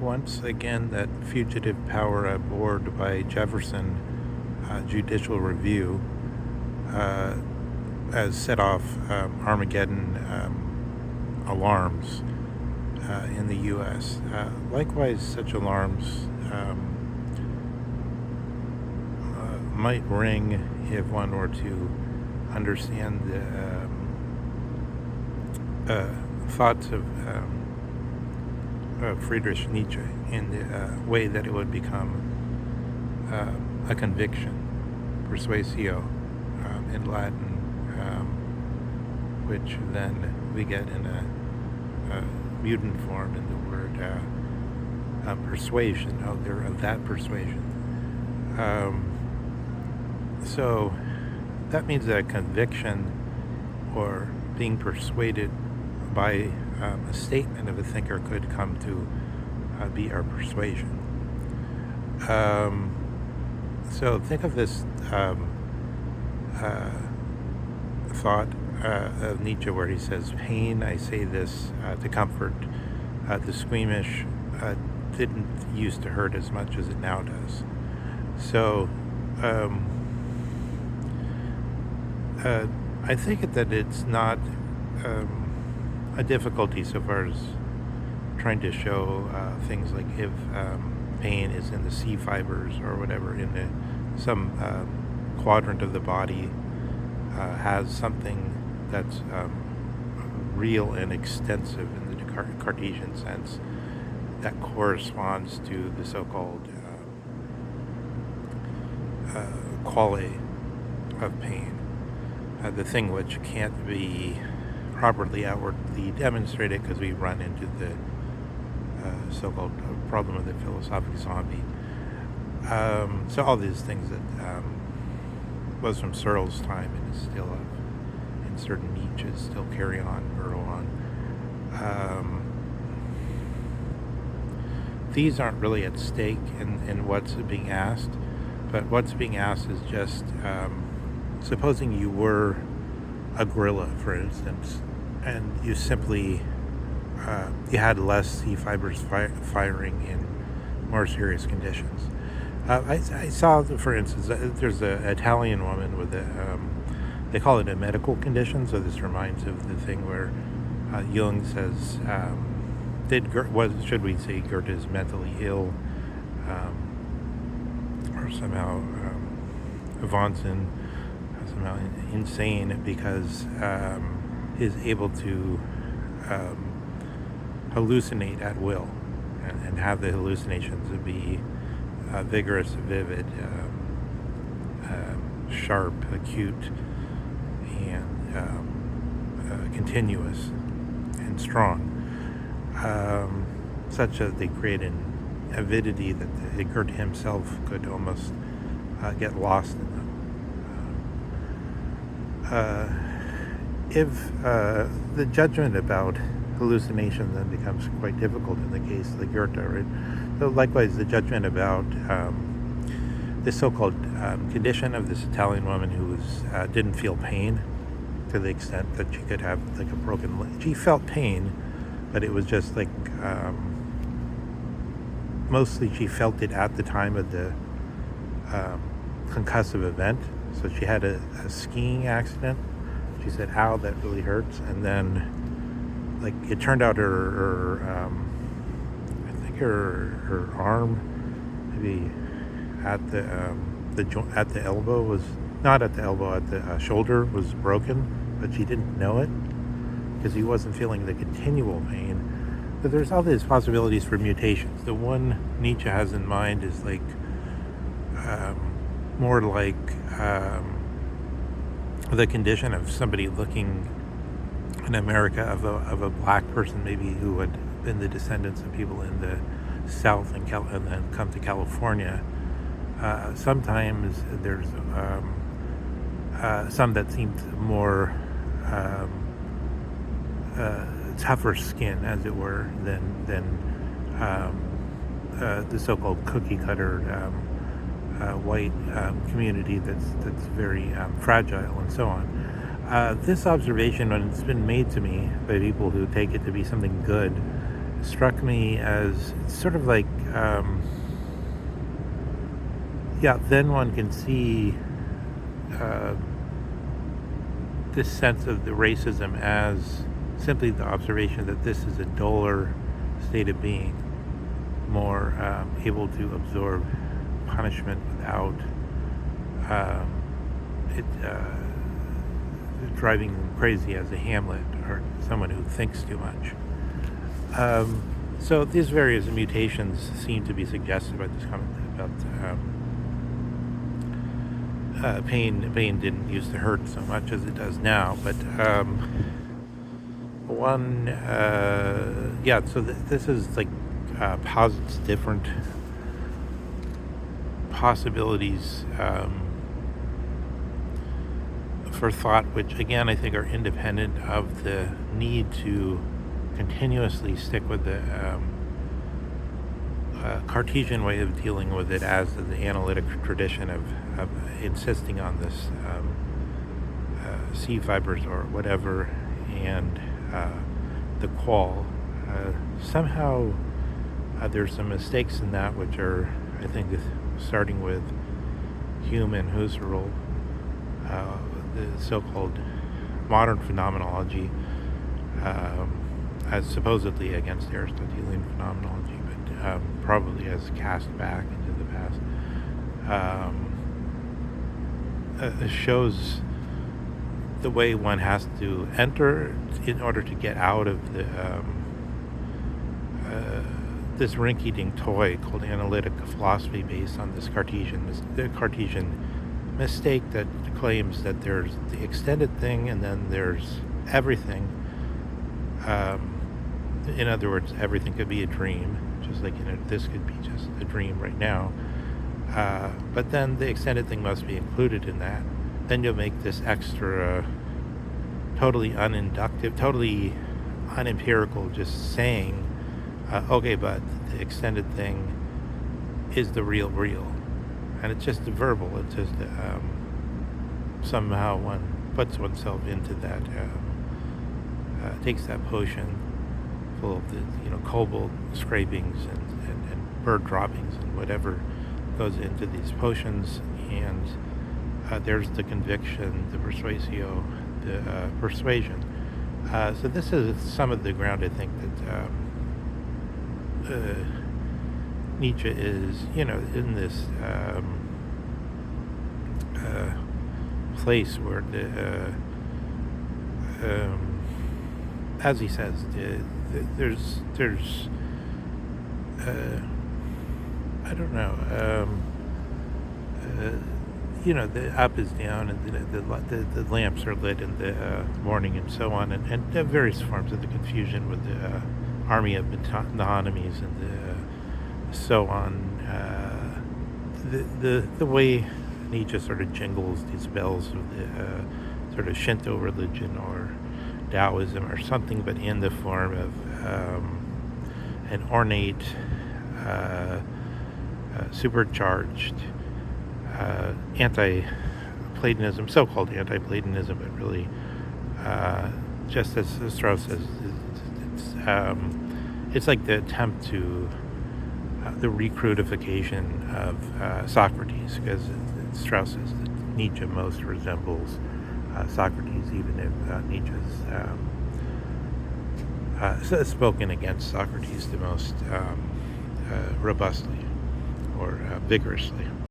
once again that fugitive power aboard by Jefferson judicial review has set off Armageddon alarms in the U.S. Likewise, such alarms might ring if one were to understand the thoughts of Friedrich Nietzsche in the way that it would become a conviction, persuasio in Latin, which then we get in a mutant form in the word persuasion. Oh, they're of that persuasion. So that means that a conviction or being persuaded by a statement of a thinker could come to be our persuasion. So think of this thought of Nietzsche where he says, pain, I say this to comfort the squeamish, didn't used to hurt as much as it now does. So I think that it's not a difficulty so far as trying to show things like if pain is in the C fibers or whatever, in some quadrant of the body has something that's real and extensive in the Cartesian sense that corresponds to the so-called quale of pain, the thing which can't be properly outwardly demonstrated because we run into the so-called problem of the philosophic zombie. So all these things that was from Searle's time and is still in certain niches still carry on, burrow on. These aren't really at stake in what's being asked, but what's being asked is just supposing you were a gorilla, for instance, and you simply you had less C fibers firing in more serious conditions. I saw, for instance, there's an Italian woman with they call it a medical condition, so this reminds of the thing where Jung says, should we say Goethe is mentally ill, or somehow Avanson somehow insane because is able to hallucinate at will and have the hallucinations be vigorous, vivid, sharp, acute, and continuous and strong, such that they create an avidity that Goethe himself could almost get lost in them. If the judgment about hallucination then becomes quite difficult in the case of the Goethe, right? So likewise, the judgment about this so-called condition of this Italian woman who didn't feel pain to the extent that she could have like a broken leg. She felt pain, but it was just like mostly she felt it at the time of the concussive event. So she had a skiing accident. She said, "Ow, that really hurts." And then, like, it turned out her I think her arm, maybe at the elbow was not at the elbow, at the shoulder was broken, but she didn't know it because he wasn't feeling the continual pain. But there's all these possibilities for mutations. The one Nietzsche has in mind is like more like the condition of somebody looking in America of a black person maybe who had been the descendants of people in the South and then come to California. Sometimes there's some that seemed more tougher skin, as it were, than the so-called cookie cutter white community that's very fragile and so on. This observation, when it's been made to me by people who take it to be something good, struck me as sort of like, then one can see uh, this sense of the racism as simply the observation that this is a duller state of being, more able to absorb punishment without it driving them crazy as a Hamlet or someone who thinks too much. So these various mutations seem to be suggested by this comment about pain. Pain didn't used to hurt so much as it does now, but So this is like posits different possibilities for thought, which again I think are independent of the need to continuously stick with the Cartesian way of dealing with it, as the analytic tradition of insisting on this C fibers or whatever, and the qual. Somehow there's some mistakes in that, which are, I think, starting with Hume and Husserl, the so-called modern phenomenology, as supposedly against Aristotelian phenomenology, but probably has cast back into the past, shows the way one has to enter in order to get out of the this rinky-dink toy called analytic philosophy, based on this Cartesian mistake that claims that there's the extended thing and then there's everything. In other words, everything could be a dream, just like, this could be just a dream right now. But then the extended thing must be included in that. Then you'll make this extra, totally uninductive, totally unempirical, just saying, okay, but the extended thing is the real. And it's just verbal. It's just somehow one puts oneself into that, takes that potion full of the cobalt scrapings and bird droppings and whatever goes into these potions, and there's the conviction, the persuasio, the persuasion. So this is some of the ground, I think, that Nietzsche is, in this place where as he says, there's I don't know, the up is down, and the lamps are lit in the morning, and so on, and various forms of the confusion with the army of metonymies and the so on. The way Nietzsche sort of jingles these bells of the sort of Shinto religion or Taoism or something, but in the form of an ornate, supercharged anti-Platonism, so-called anti-Platonism, but really, just as Strauss says, it's like the attempt to the recrudification of Socrates, because Strauss says that Nietzsche most resembles Socrates, even if Nietzsche's spoken against Socrates the most robustly or vigorously.